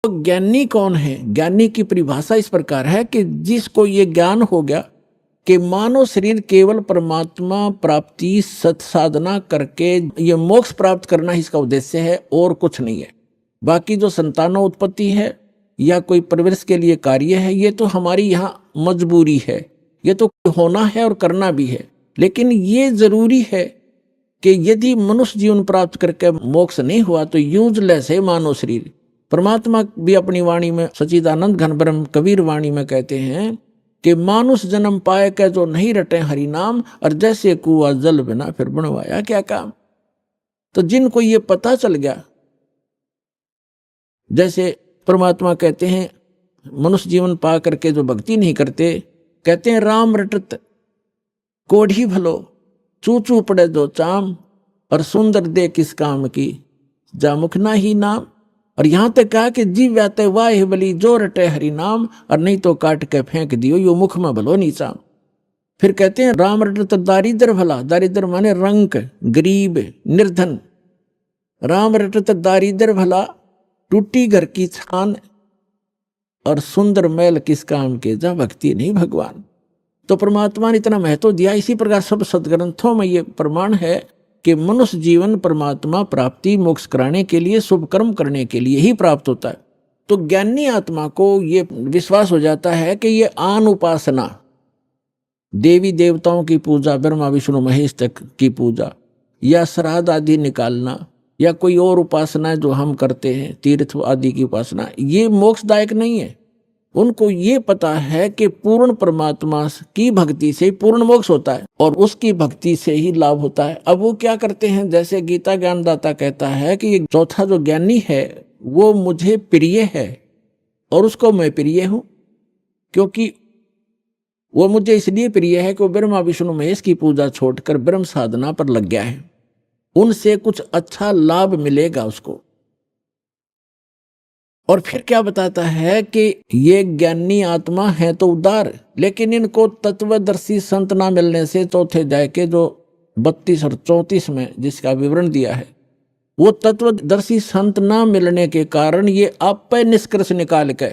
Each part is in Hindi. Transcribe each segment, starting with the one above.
तो ज्ञानी कौन है? ज्ञानी की परिभाषा इस प्रकार है कि जिसको ये ज्ञान हो गया कि मानव शरीर केवल परमात्मा प्राप्ति सत साधना करके ये मोक्ष प्राप्त करना इसका उद्देश्य है और कुछ नहीं है। बाकी जो संतानोत्पत्ति है या कोई परवरिश के लिए कार्य है, ये तो हमारी यहाँ मजबूरी है, ये तो होना है और करना भी है। लेकिन ये जरूरी है कि यदि मनुष्य जीवन प्राप्त करके मोक्ष नहीं हुआ तो यूजलेस है मानव शरीर। परमात्मा भी अपनी वाणी में सच्चिदानंद घन ब्रह्म कबीर वाणी में कहते हैं कि मानुष जन्म पाए के जो नहीं रटे हरि नाम, और जैसे कुआ जल बिना फिर बनवाया क्या काम। तो जिनको ये पता चल गया, जैसे परमात्मा कहते हैं मनुष्य जीवन पा करके जो भक्ति नहीं करते, कहते हैं राम रटत कोढ़ी भलो, चू चू पड़े दो चाम, और सुंदर दे किस काम की, जा मुख ना ही नाम। और यहां तक कहा कि जीव व्याते वाह बली जो रटे हरि नाम, और नहीं तो काट के फेंक दियो यो मुख में भलो नीचा। फिर कहते हैं राम रटत दारिद्र भला, दारिद्र माने रंक, गरीब, निर्धन। राम रटत दारिद्र भला, टूटी घर की छान, और सुंदर मैल किस काम के, जा भक्ति नहीं भगवान। तो परमात्मा ने इतना महत्व दिया। इसी प्रकार सब सदग्रंथों में ये प्रमाण है कि मनुष्य जीवन परमात्मा प्राप्ति मोक्ष कराने के लिए, शुभ कर्म करने के लिए ही प्राप्त होता है। तो ज्ञानी आत्मा को ये विश्वास हो जाता है कि ये आन उपासना, देवी देवताओं की पूजा, ब्रह्मा विष्णु महेश तक की पूजा, या श्राद्ध आदि निकालना, या कोई और उपासना जो हम करते हैं, तीर्थ आदि की उपासना, ये मोक्षदायक नहीं है। उनको ये पता है कि पूर्ण परमात्मा की भक्ति से पूर्ण मोक्ष होता है और उसकी भक्ति से ही लाभ होता है। अब वो क्या करते हैं, जैसे गीता ज्ञानदाता कहता है कि ये चौथा जो ज्ञानी है वो मुझे प्रिय है और उसको मैं प्रिय हूं, क्योंकि वो मुझे इसलिए प्रिय है कि वो ब्रह्मा विष्णु महेश की पूजा छोड़कर ब्रह्म साधना पर लग गया है, उनसे कुछ अच्छा लाभ मिलेगा उसको। और फिर क्या बताता है कि ये ज्ञानी आत्मा है तो उदार, लेकिन इनको तत्वदर्शी संत ना मिलने से, चौथे अध्याय के जो 32 और 34 में जिसका विवरण दिया है, वो तत्वदर्शी संत ना मिलने के कारण ये आप पे निष्कर्ष निकाल के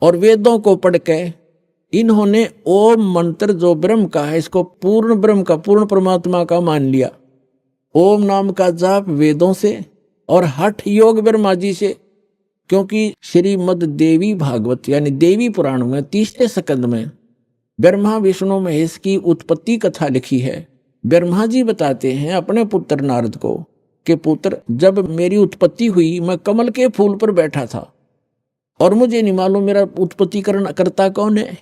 और वेदों को पढ़ के इन्होंने ओम मंत्र जो ब्रह्म का है इसको पूर्ण ब्रह्म का, पूर्ण परमात्मा का मान लिया। ओम नाम का जाप वेदों से और हठ योग ब्रह्मा जी से, क्योंकि श्रीमद देवी भागवत यानी देवी पुराण में 30वें स्कंद में ब्रह्मा विष्णु महेश की उत्पत्ति कथा लिखी है। ब्रह्मा जी बताते हैं अपने पुत्र नारद को कि पुत्र, जब मेरी उत्पत्ति हुई मैं कमल के फूल पर बैठा था और मुझे नहीं मालूम मेरा उत्पत्ति करता कौन है।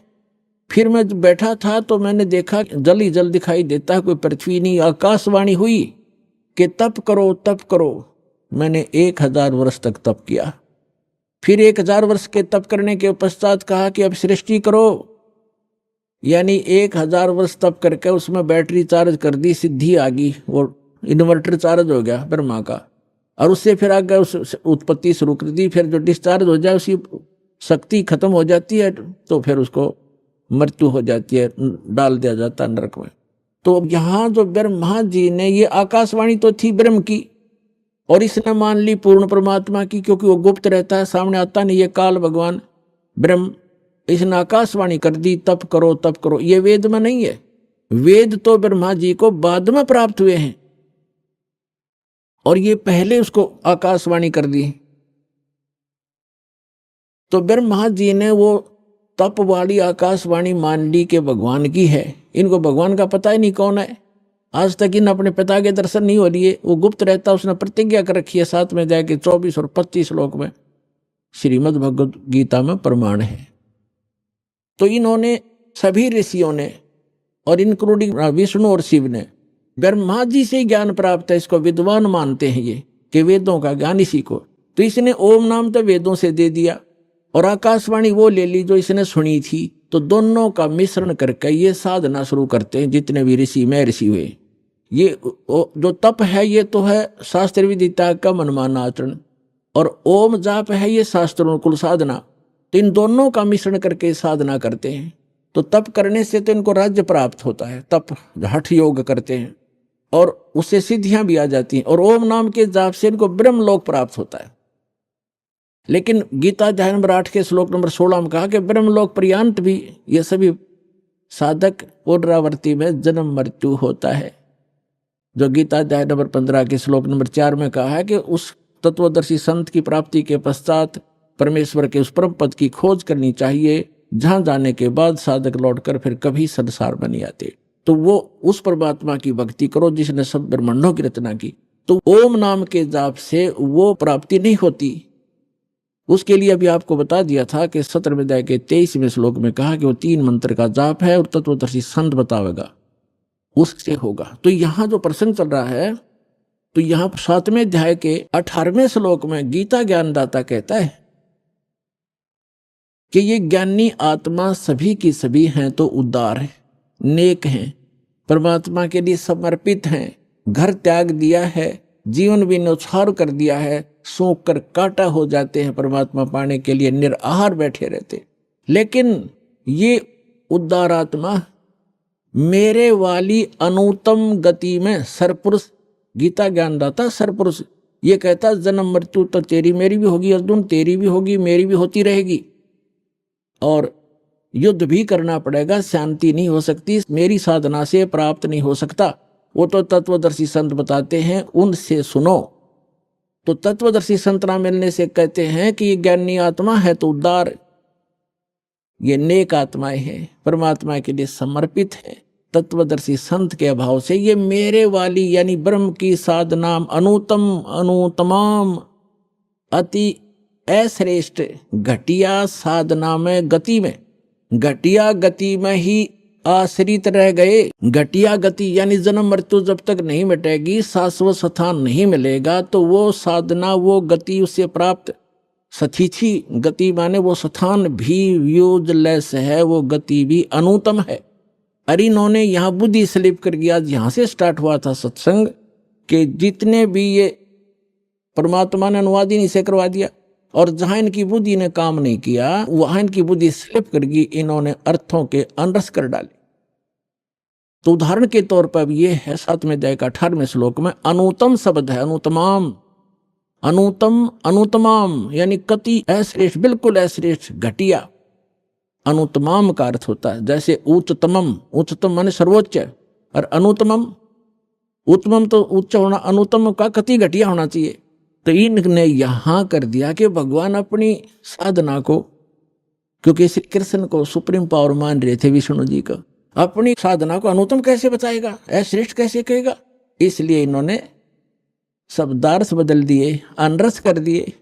फिर मैं बैठा था तो मैंने देखा जल ही जल दिखाई देता है, कोई पृथ्वी नहीं। आकाशवाणी हुई कि तप करो तप करो। मैंने 1000 वर्ष तक तप किया। फिर 1000 वर्ष के तप करने के पश्चात कहा कि अब सृष्टि करो, यानी 1000 वर्ष तप करके उसमें बैटरी चार्ज कर दी, सिद्धि आ गई, वो इन्वर्टर चार्ज हो गया ब्रह्मा का, और उससे फिर आगे उस उत्पत्ति शुरू कर दी। फिर जो डिस्चार्ज हो जाए उसकी शक्ति खत्म हो जाती है तो फिर उसको मृत्यु हो जाती है, डाल दिया जाता है नरक में। तो यहाँ जो ब्रह्मा जी ने, ये आकाशवाणी तो थी ब्रह्म की और इसने मान ली पूर्ण परमात्मा की, क्योंकि वो गुप्त रहता है, सामने आता नहीं। ये काल भगवान ब्रह्म, इसने आकाशवाणी कर दी तप करो तप करो। ये वेद में नहीं है, वेद तो ब्रह्मा जी को बाद में प्राप्त हुए हैं और ये पहले उसको आकाशवाणी कर दी। तो ब्रह्मा जी ने वो तप वाली आकाशवाणी मान ली कि भगवान की है। इनको भगवान का पता ही नहीं कौन है, आज तक इन अपने पिता के दर्शन नहीं हो लिए, वो गुप्त रहता। उसने प्रतिज्ञा कर रखी है 7 में जाके 24 और 25 श्लोक में श्रीमद् भगवद गीता में प्रमाण है। तो इन्होंने सभी ऋषियों ने और इंक्लूडिंग विष्णु और शिव ने ब्रह्मा जी से ज्ञान प्राप्त है, इसको विद्वान मानते हैं ये कि वेदों का ज्ञान इसी को। तो इसने ओम नाम तो वेदों से दे दिया और आकाशवाणी वो ले ली जो इसने सुनी थी। तो दोनों का मिश्रण करके ये साधना शुरू करते हैं जितने भी ऋषि में ऋषि हुए। ये जो तप है ये तो है शास्त्र विधि त्याग का मनमाना आचरण, और ओम जाप है ये शास्त्रोनुकूल साधना। तो इन दोनों का मिश्रण करके साधना करते हैं। तो तप करने से तो इनको राज्य प्राप्त होता है, तप हठ योग करते हैं और उससे सिद्धियां भी आ जाती हैं, और ओम नाम के जाप से इनको ब्रह्मलोक प्राप्त होता है। लेकिन गीता अध्याय नंबर 8 के श्लोक नंबर 16 में कहा कि ब्रह्मलोक पर्यंत भी ये सभी साधक पुनरावृत्ति में जन्म मृत्यु होता है। जो गीता अध्याय नंबर 15 के श्लोक नंबर 4 में कहा है कि उस तत्वदर्शी संत की प्राप्ति के पश्चात परमेश्वर के उस परम पद की खोज करनी चाहिए, जहां जाने के बाद साधक लौटकर फिर कभी संसार में नहीं आते। तो वो उस परमात्मा की भक्ति करो जिसने सब ब्रह्मांडों की रचना की। तो ओम नाम के जाप से वो प्राप्ति नहीं होती। उसके लिए अभी आपको बता दिया था कि 17वें अध्याय के 23वें श्लोक में कहा कि वो 3 मंत्र का जाप है और तत्वदर्शी संत बतावेगा, उससे होगा। तो यहां जो प्रसंग चल रहा है, तो यहां 7वें अध्याय के 18वें श्लोक में गीता ज्ञानदाता कहता है कि ये ज्ञानी आत्मा सभी की सभी हैं तो उदार है, नेक हैं, परमात्मा के लिए समर्पित हैं, घर त्याग दिया है, जीवन भी न्यौछावर कर दिया है, सूख कर काटा हो जाते हैं, परमात्मा पाने के लिए निराहार बैठे रहते। लेकिन ये उदार आत्मा मेरे वाली अनुत्तम गति में सरपुरुष, गीता ज्ञानदाता सरपुरुष ये कहता जन्म मृत्यु तो तेरी मेरी भी होगी अर्जुन, तेरी भी होगी मेरी भी होती रहेगी, और युद्ध भी करना पड़ेगा, शांति नहीं हो सकती, मेरी साधना से प्राप्त नहीं हो सकता। वो तो तत्वदर्शी संत बताते हैं, उनसे सुनो। तो तत्वदर्शी संत ना मिलने से कहते हैं कि ये ज्ञानी आत्मा है तो उदार, ये नेक आत्माएं हैं, परमात्मा के लिए समर्पित हैं। तत्वदर्शी संत के अभाव से ये मेरे वाली यानी ब्रह्म की साधना अनुतम अनुतमाम अति अश्रेष्ठ घटिया साधना में गति में, घटिया गति में ही आश्रित रह गए। घटिया गति यानी जन्म मृत्यु जब तक नहीं मिटेगी, शाश्वत स्थान नहीं मिलेगा, तो वो साधना वो गति उससे प्राप्त सथीछी गति माने वो स्थान भी यूजलेस है, वो गति भी अनुतम है। अरे इन्होंने यहाँ बुद्धि स्लिप कर गया। यहाँ से स्टार्ट हुआ था सत्संग कि जितने भी ये परमात्मा ने अनुवाद ही नहीं से करवा दिया, और जहां इनकी बुद्धि ने काम नहीं किया वहां इनकी बुद्धि स्लिप कर गई, इन्होंने अर्थों के अनरस कर डाले। तो उदाहरण के तौर पर ये है 7वें अध्याय का 18वें श्लोक में अनुतम शब्द है, अनुतमाम, अनुतम अनुतमाम यानी कति अश्रेष्ठ, बिल्कुल अश्रेष्ठ, घटिया। अनुतमाम का अर्थ होता है जैसे उच्चतमम, उच्चतम माने सर्वोच्च, और अनुतमम, उत्तमम तो उच्च होना, अनुतम का कति घटिया होना चाहिए। तो इनने यहां कर दिया कि भगवान अपनी साधना को, क्योंकि श्री कृष्ण को सुप्रीम पावर मान रहे थे विष्णु जी को, अपनी साधना को अनुतम कैसे बताएगा, अश्रेष्ठ कैसे कहेगा, इसलिए इन्होंने शब्दार्थ बदल दिए, अनरस कर दिए।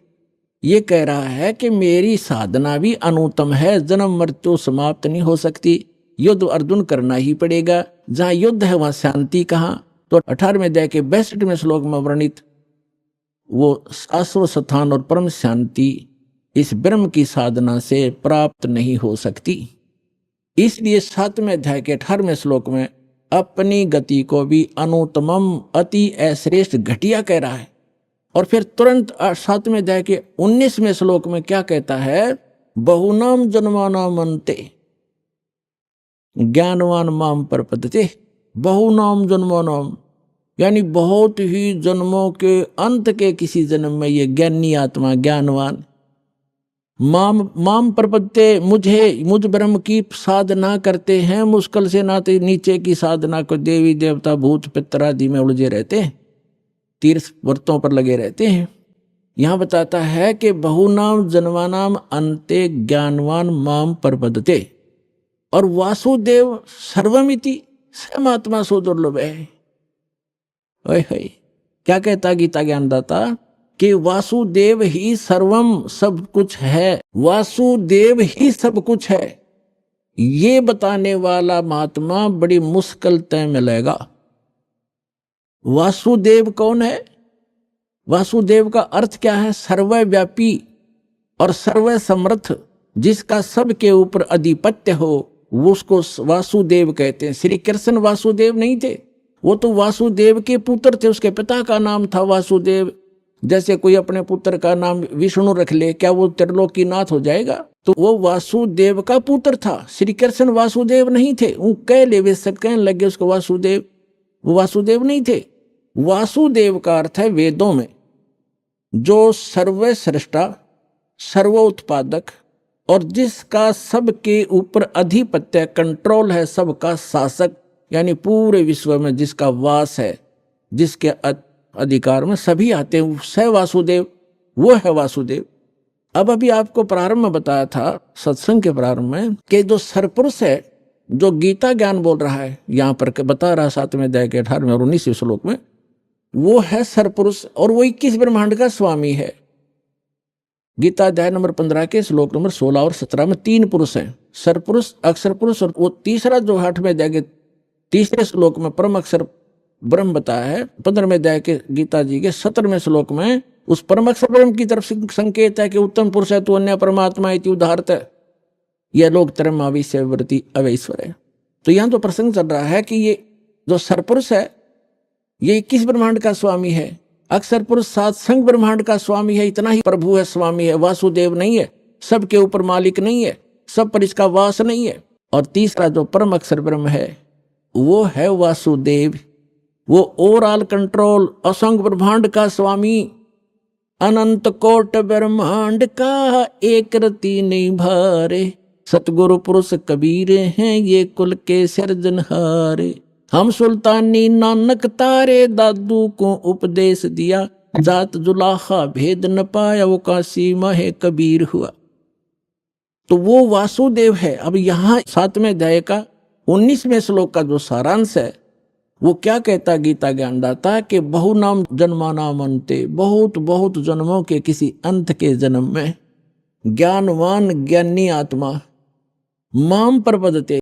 ये कह रहा है कि मेरी साधना भी अनुतम है, जन्म मृत्यु समाप्त नहीं हो सकती, युद्ध अर्जुन करना ही पड़ेगा, जहां युद्ध है वहां शांति कहां। तो 18वें अध्याय के 62वें श्लोक में वर्णित वो शाश्वत स्थान और परम शांति इस ब्रह्म की साधना से प्राप्त नहीं हो सकती। इसलिए 7वें अध्याय के 18वें श्लोक में अपनी गति को भी अनुतमम अति अश्रेष्ठ घटिया कह रहा है। और फिर तुरंत 7वें अध्याय के 19वें श्लोक में क्या कहता है, बहुनाम जन्मानाम अन्ते ज्ञानवान माम प्रपद्यते। बहुनाम जन्मानाम यानी बहुत ही जन्मों के अंत के किसी जन्म में ये ज्ञानी आत्मा ज्ञानवान माम प्रपद्यते, मुझ ब्रह्म की साधना करते हैं, मुश्किल से नाते नीचे की साधना को देवी देवता भूत पितर आदि में उलझे रहते हैं, तीर्थ व्रतों पर लगे रहते हैं। यहां बताता है कि बहुनाम जन्मानाम अन्ते ज्ञानवान माम प्रपद्यते, और वासुदेव सर्वमिति समात्मा सो दुर्लभ है। ओए क्या कहता गीता ज्ञानदाता कि वासुदेव ही सर्वम, सब कुछ है, वासुदेव ही सब कुछ है, ये बताने वाला महात्मा बड़ी मुश्किल तय मिलेगा। वासुदेव कौन है? वासुदेव का अर्थ क्या है? सर्वव्यापी और सर्व समर्थ, जिसका सबके ऊपर अधिपत्य हो, वो उसको वासुदेव कहते हैं। श्री कृष्ण वासुदेव नहीं थे, वो तो वासुदेव के पुत्र थे, उसके पिता का नाम था वासुदेव। जैसे कोई अपने पुत्र का नाम विष्णु रख ले, क्या वो त्रिलोकीनाथ हो जाएगा? तो वो वासुदेव का पुत्र था। श्री कृष्ण वासुदेव नहीं थे, वो कह ले वे सब कहने लगे उसको वासुदेव, वो वासुदेव नहीं थे। वासुदेव का अर्थ है वेदों में जो सर्वश्रेष्ठा सर्वोत्पादक और जिसका सबके ऊपर अधिपत्य कंट्रोल है, सबका शासक, यानी पूरे विश्व में जिसका वास है, जिसके अधिकार में सभी आते हैं, स वासुदेव, वो है वासुदेव। अब अभी आपको प्रारंभ में बताया था, सत्संग के प्रारंभ में, कि जो सरपुरुष है, जो गीता ज्ञान बोल रहा है, यहां पर बता रहा 7वें अध्याय के 18वें और 19वें श्लोक में, वो है सरपुरुष और वो 21 ब्रह्मांड का स्वामी है। गीता अध्याय नंबर 15 के श्लोक नंबर 16 और 17 में 3 पुरुष हैं, सरपुरुष, अक्षर पुरुष, और वो तीसरा जो 8वें अध्याय के 3रे श्लोक में परम अक्षर ब्रह्म बताया है। 15वें अध्याय के गीता जी के 17वें श्लोक में उस परम अक्षर ब्रह्म की तरफ संकेत है कि उत्तम पुरुष है तो अन्य परमात्मा इति उदाहरत, यह लोग तरम आविश्य वृत्ति अवैश्वर है। तो यहां तो प्रसंग चल रहा है कि ये जो सरपुरुष है ये 21 ब्रह्मांड का स्वामी है, अक्षर पुरुष 7 संग ब्रह्मांड का स्वामी है, इतना ही प्रभु है, स्वामी है, वासुदेव नहीं है, सबके ऊपर मालिक नहीं है, सब पर इसका वास नहीं है। और तीसरा जो परम अक्षर ब्रह्म है वो है वासुदेव, वो ओवरऑल कंट्रोल, असंग ब्रह्मांड का स्वामी, अनंत कोट ब्रह्मांड का एक रति नहीं भारे, सतगुरु पुरुष कबीर हैं ये कुल के सिरजनहारे। हम सुल्तानी नानक तारे, दादू को उपदेश दिया, जात जुलाहा भेद न पाया, वो काशी माहे कबीर हुआ। तो वो वासुदेव है। अब यहाँ 7वें अध्याय का 19वें श्लोक का जो सारांश है वो क्या कहता गीता ज्ञानदाता, कि बहु नाम जन्मानाम अन्ते, बहुत बहुत जन्मों के किसी अंत के जन्म में ज्ञानवान ज्ञानी आत्मा माम प्रपद्यते,